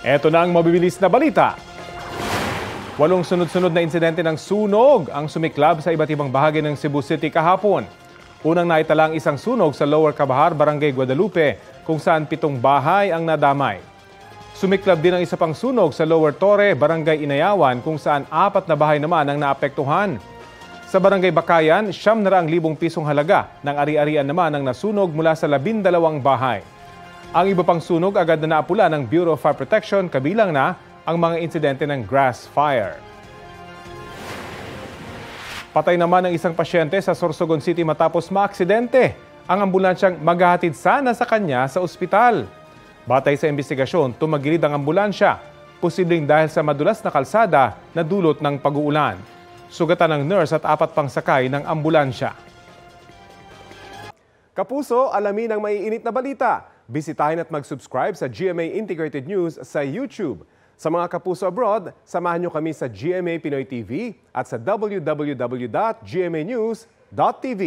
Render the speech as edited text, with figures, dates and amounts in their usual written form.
Eto na ang mabibilis na balita. 8 sunod-sunod na insidente ng sunog ang sumiklab sa iba't ibang bahagi ng Cebu City kahapon. Unang naitala ang isang sunog sa Lower Cabahar, Barangay Guadalupe, kung saan 7 bahay ang nadamay. Sumiklab din ang isa pang sunog sa Lower Torre, Barangay Inayawan, kung saan 4 na bahay naman ang naapektuhan. Sa Barangay Bakayan, 900,000 pisong halaga ng ari-arian naman ang nasunog mula sa 12 bahay. Ang iba pang sunog agad na naapula ng Bureau of Fire Protection, kabilang na ang mga insidente ng grass fire. Patay naman ang isang pasyente sa Sorsogon City matapos maaksidente. Ang ambulansyang maghahatid sana sa kanya sa ospital. Batay sa investigasyon, tumagilid ang ambulansya, posibleng dahil sa madulas na kalsada na dulot ng pag-uulan. Sugatan ng nurse at 4 pang sakay ng ambulansya. Kapuso, alamin ang maiinit na balita. Bisitahin at mag-subscribe sa GMA Integrated News sa YouTube. Sa mga kapuso abroad, samahan niyo kami sa GMA Pinoy TV at sa www.gmanews.tv.